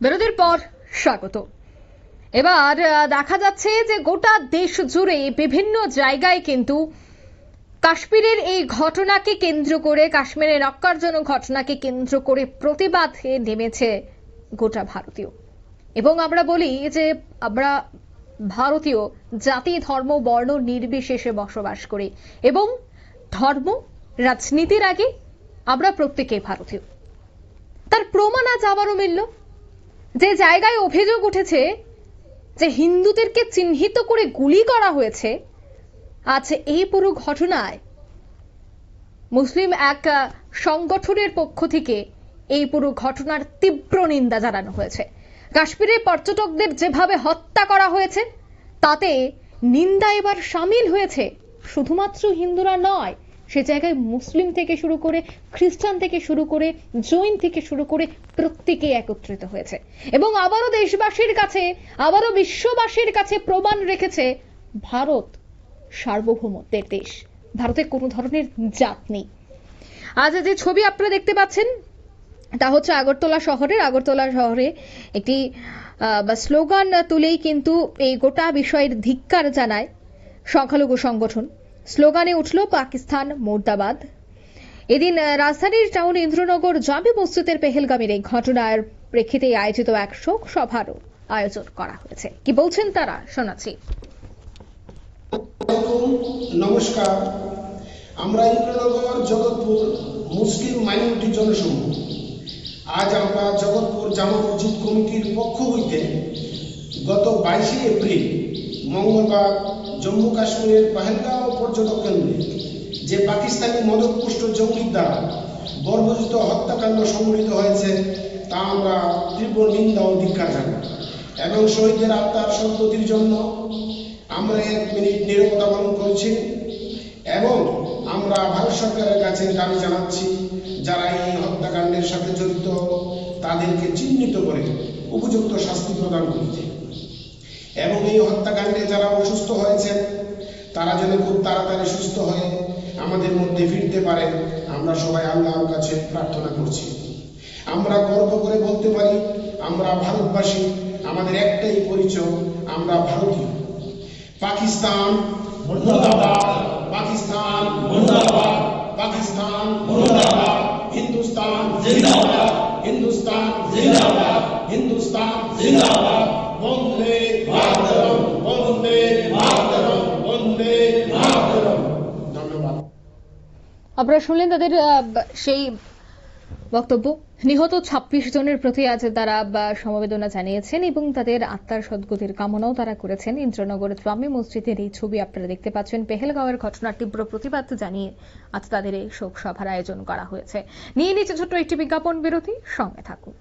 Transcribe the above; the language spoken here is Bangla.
বিরতির পর স্বাগত। এবার দেখা যাচ্ছে যে গোটা দেশ জুড়ে বিভিন্ন জায়গায় কিন্তু কাশ্মীরের এই ঘটনাকে কেন্দ্র করে, কাশ্মীরের ন্যক্কারজনক ঘটনাকে কেন্দ্র করে প্রতিবাদে নেমেছে গোটা ভারতীয়। এবং আমরা বলি যে আমরা ভারতীয় জাতি ধর্ম বর্ণ নির্বিশেষে বসবাস করি এবং ধর্ম রাজনীতির আগে আমরা প্রত্যেকেই ভারতীয়। তার প্রমাণ আজ আবারও মিলল। যে জায়গায় অভিযোগ উঠেছে যে হিন্দুদেরকে চিহ্নিত করে গুলি করা হয়েছে, আজ এই পুরো ঘটনায় মুসলিম এক সংগঠনের পক্ষ থেকে এই পুরো ঘটনার তীব্র নিন্দা জানানো হয়েছে। কাশ্মীরে পর্যটকদের যেভাবে হত্যা করা হয়েছে তাতে নিন্দা এবার সামিল হয়েছে শুধুমাত্র হিন্দুরা নয়, সে জায়গায় মুসলিম থেকে শুরু করে খ্রিস্টান থেকে শুরু করে জৈন থেকে শুরু করে প্রত্যেকে একত্রিত হয়েছে এবং আবারও দেশবাসীর কাছে, আবারও বিশ্ববাসীর কাছে প্রমাণ রেখেছে ভারত সার্বভৌমত্বের দেশ, ভারতে কোনো ধরনের জাত নেই। আজ যে ছবি আপনারা দেখতে পাচ্ছেন তা হচ্ছে আগরতলা শহরে একটি স্লোগান তুলেই কিন্তু এই গোটা বিষয়ের ধিক্কার জানায় সংখ্যালঘু সংগঠন। স্লোগানে উঠল পাকিস্তান মুর্দাবাদ। এদিন রাজধানীর টাউন ইন্দ্রনগর জামে মসজিদের পেহেলগামের এই ঘটনার প্রেক্ষিতে আয়োজিত এক শোক সভারও আয়োজন করা হয়েছে। কি বলছেন তারা শোনাচ্ছি। নমস্কার, আমরা ইন্দ্রনগর জগৎপুর মুসলিম মাইনরিটি জনসমূহ আজ আমরা জগৎপুর জামা মসজিদ কমিটির পক্ষ হইতে গত 22 এপ্রিল মঙ্গলবার জম্মু কাশ্মীরের পহেলগাঁও পর্যটক কেন্দ্রে যে পাকিস্তানি মদতপুষ্ট জঙ্গির দ্বারা বর্বরিত হত্যাকাণ্ড সংঘটিত হয়েছে তা আমরা তীব্র নিন্দা ও ধিক্কার জানাই এবং শহীদদের আত্মার সদ্গতির জন্য আমরা 1 মিনিট নীরবতা পালন করছি এবং আমরা ভারত সরকারের কাছে দাবি জানাচ্ছি যারা এই হত্যাকাণ্ডের সাথে জড়িত তাদেরকে চিহ্নিত করে উপযুক্ত শাস্তি প্রদান করতে এবং এই হত্যাকাণ্ডে যারা অসুস্থ হয়েছেন তারা যেন খুব তাড়াতাড়ি সুস্থ হয়ে আমাদের মধ্যে ফিরতে পারে আমরা সবাই আল্লাহর কাছে প্রার্থনা করছি। আমরা গর্ব করে বলতে পারি আমরা ভারতবাসী, আমাদের একটাই পরিচয়, আমরা ভারতীয়। পাকিস্তান মুর্দাবাদ, পাকিস্তান মুর্দাবাদ, পাকিস্তান মুর্দাবাদ, হিন্দুস্তান জিন্দাবাদ, হিন্দুস্তান জিন্দাবাদ, হিন্দুস্তান জিন্দাবাদ, বন্দে মাতরম, বন্দে মাতরম, বন্দে মাতরম। ধন্যবাদ। আপনারা শুনলেন তাদের সেই বক্তব্য। নিহত 26 জনের প্রতি আজ তারা সমবেদনা জানিয়েছেন এবং তাদের আত্মার সদ্গতির কামনাও তারা করেছেন। ইন্দ্রনগর জামে মসজিদের এই ছবি আপনারা দেখতে পাচ্ছেন। পেহেলগাঁওয়ের ঘটনার তীব্র প্রতিবাদ জানিয়ে আজ তাদের এই শোক সভার আয়োজন করা হয়েছে। নিয়ে নিচ্ছে ছোট্ট একটি বিজ্ঞাপন বিরতি, সঙ্গে থাকুন।